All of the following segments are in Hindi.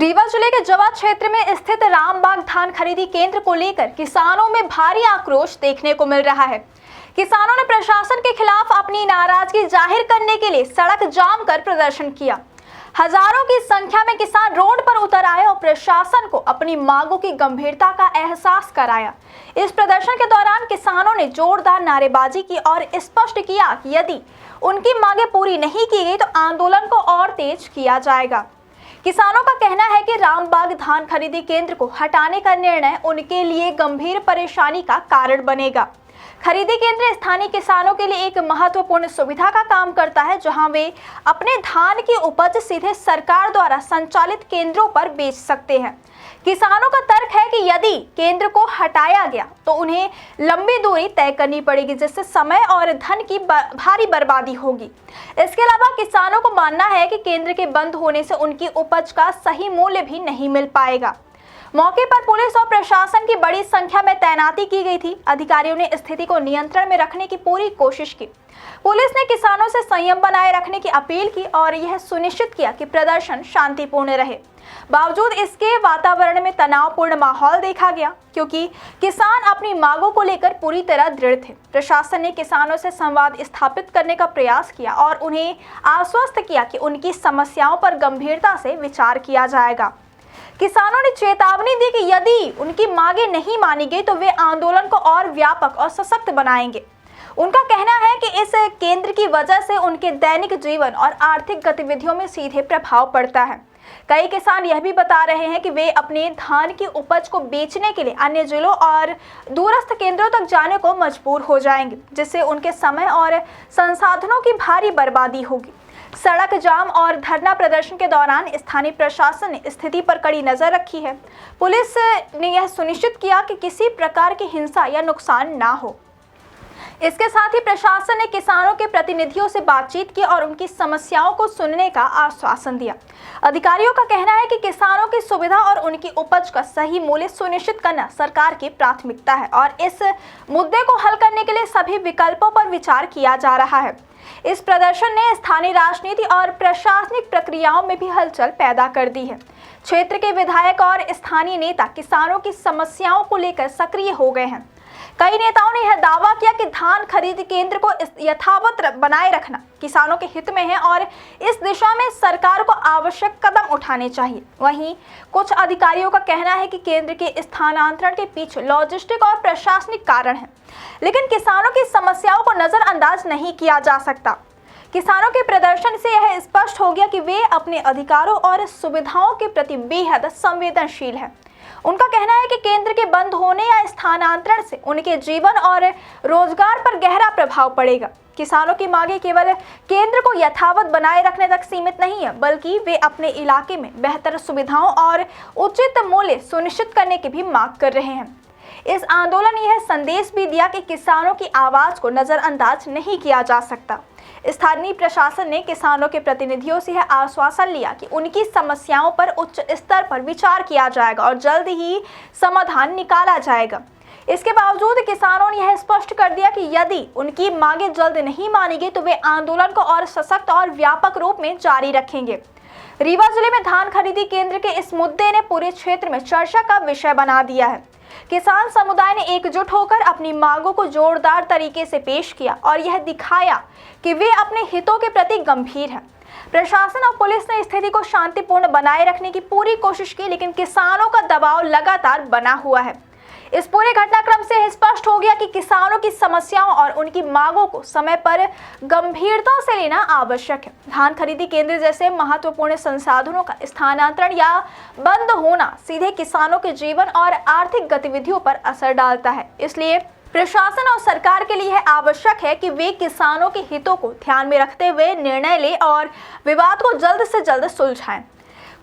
रीवा जिले के जवा क्षेत्र में स्थित रामबाग धान खरीदी केंद्र को लेकर किसानों में भारी आक्रोश देखने को मिल रहा है। किसानों ने प्रशासन के खिलाफ अपनी नाराजगी जाहिर करने के लिए सड़क जाम कर प्रदर्शन किया। हजारों की संख्या में किसान रोड पर उतर आए और प्रशासन को अपनी मांगों की गंभीरता का एहसास कराया। इस प्रदर्शन के दौरान किसानों ने जोरदार नारेबाजी की और स्पष्ट किया कि यदि उनकी मांगें पूरी नहीं की गई तो आंदोलन को और तेज किया जाएगा। किसानों का कहना है कि रामबाग धान खरीदी केंद्र को हटाने का निर्णय उनके लिए गंभीर परेशानी का कारण बनेगा। खरीदी केंद्र स्थानीय किसानों के लिए एक महत्वपूर्ण सुविधा का काम करता है, जहां वे अपने धान की उपज सीधे सरकार द्वारा संचालित केंद्रों पर बेच सकते हैं। किसानों का तर्क है कि यदि केंद्र को हटाया गया तो उन्हें लंबी दूरी तय करनी पड़ेगी, जिससे समय और धन की भारी बर्बादी होगी। इसके अलावा किसानों को मानना है कि केंद्र के बंद होने से उनकी उपज का सही मूल्य भी नहीं मिल पाएगा। मौके पर पुलिस और प्रशासन की बड़ी संख्या में तैनाती की गई थी। अधिकारियों ने स्थिति को नियंत्रण में रखने की पूरी कोशिश की। पुलिस ने किसानों से संयम बनाए रखने की अपील की और यह सुनिश्चित किया कि प्रदर्शन शांतिपूर्ण रहे। बावजूद इसके वातावरण में तनावपूर्ण माहौल देखा गया, क्योंकि किसान अपनी मांगों को लेकर पूरी तरह दृढ़ थे। प्रशासन ने किसानों से संवाद स्थापित करने का प्रयास किया और उन्हें आश्वस्त किया कि उनकी समस्याओं पर गंभीरता से विचार किया जाएगा। किसानों ने चेतावनी दी कि यदि उनकी मांगें नहीं मानी गई तो वे आंदोलन को और व्यापक और सशक्त बनाएंगे। उनका कहना है कि इस केंद्र की वजह से उनके दैनिक जीवन और आर्थिक गतिविधियों में सीधे प्रभाव पड़ता है। कई किसान यह भी बता रहे हैं कि वे अपने धान की उपज को बेचने के लिए अन्य जिलों और दूरस्थ केंद्रों तक जाने को मजबूर हो जाएंगे, जिससे उनके समय और संसाधनों की भारी बर्बादी होगी। सड़क जाम और धरना प्रदर्शन के दौरान स्थानीय प्रशासन ने स्थिति पर कड़ी नजर रखी है। पुलिस ने यह सुनिश्चित किया कि किसी प्रकार की हिंसा या नुकसान ना हो। इसके साथ ही प्रशासन ने किसानों के प्रतिनिधियों से बातचीत की और उनकी समस्याओं को सुनने का आश्वासन दिया। अधिकारियों का कहना है कि किसानों की सुविधा और उनकी उपज का सही मूल्य सुनिश्चित करना सरकार की प्राथमिकता है और इस मुद्दे को हल करने के लिए सभी विकल्पों पर विचार किया जा रहा है। इस प्रदर्शन ने स्थानीय राजनीति और प्रशासनिक प्रक्रियाओं में भी हलचल पैदा कर दी है। क्षेत्र के विधायक और स्थानीय नेता किसानों की समस्याओं को लेकर सक्रिय हो गए हैं। कई नेताओं ने यह दावा किया कि धान खरीद केंद्र को यथावत बनाए रखना किसानों के हित में है और इस दिशा में सरकार को आवश्यक कदम उठाने चाहिए। वहीं कुछ अधिकारियों का कहना है कि केंद्र के स्थानांतरण के पीछे लॉजिस्टिक और प्रशासनिक कारण है, लेकिन किसानों की समस्याओं को नजरअंदाज नहीं किया जा सकता। किसानों के प्रदर्शन से यह स्पष्ट हो गया कि वे अपने अधिकारों और सुविधाओं के प्रति बेहद संवेदनशील हैं। उनका कहना है कि केंद्र के बंद होने या स्थानांतरण से उनके जीवन और रोजगार पर गहरा प्रभाव पड़ेगा। किसानों की मांगे केवल केंद्र को यथावत बनाए रखने तक सीमित नहीं है, बल्कि वे अपने इलाके में बेहतर सुविधाओं और उचित मूल्य सुनिश्चित करने की भी मांग कर रहे हैं। इस आंदोलन ने यह संदेश भी दिया कि किसानों की आवाज को नजरअंदाज नहीं किया जा सकता। स्थानीय प्रशासन ने किसानों के प्रतिनिधियों से यह आश्वासन लिया कि उनकी समस्याओं पर उच्च स्तर पर विचार किया जाएगा और जल्द ही समाधान निकाला जाएगा। इसके बावजूद किसानों ने यह स्पष्ट कर दिया कि यदि उनकी मांगें जल्द नहीं मानी गई तो वे आंदोलन को और सशक्त और व्यापक रूप में जारी रखेंगे। रीवा जिले में धान खरीदी केंद्र के इस मुद्दे ने पूरे क्षेत्र में चर्चा का विषय बना दिया है। किसान समुदाय ने एकजुट होकर अपनी मांगों को जोरदार तरीके से पेश किया और यह दिखाया कि वे अपने हितों के प्रति गंभीर हैं। प्रशासन और पुलिस ने स्थिति को शांतिपूर्ण बनाए रखने की पूरी कोशिश की, लेकिन किसानों का दबाव लगातार बना हुआ है। इस पूरे घटनाक्रम से स्पष्ट हो गया कि किसानों की समस्याओं और उनकी मांगों को समय पर गंभीरता से लेना आवश्यक है। धान खरीदी केंद्र जैसे महत्वपूर्ण संसाधनों का स्थानांतरण या बंद होना सीधे किसानों के जीवन और आर्थिक गतिविधियों पर असर डालता है। इसलिए प्रशासन और सरकार के लिए यह आवश्यक है कि वे किसानों के हितों को ध्यान में रखते हुए निर्णय लें और विवाद को जल्द से जल्द सुलझाएं।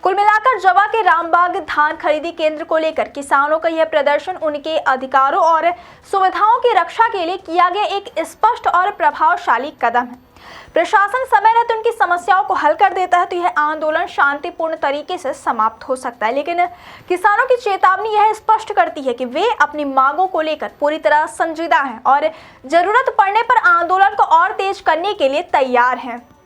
कुल मिलाकर जवा के रामबाग धान खरीदी केंद्र को लेकर किसानों का यह प्रदर्शन उनके अधिकारों और सुविधाओं की रक्षा के लिए किया गया एक स्पष्ट और प्रभावशाली कदम है। प्रशासन समय रहते उनकी समस्याओं को हल कर देता है तो यह आंदोलन शांतिपूर्ण तरीके से समाप्त हो सकता है, लेकिन किसानों की चेतावनी यह स्पष्ट करती है कि वे अपनी मांगों को लेकर पूरी तरह संजीदा हैं और जरूरत पड़ने पर आंदोलन को और तेज करने के लिए तैयार हैं।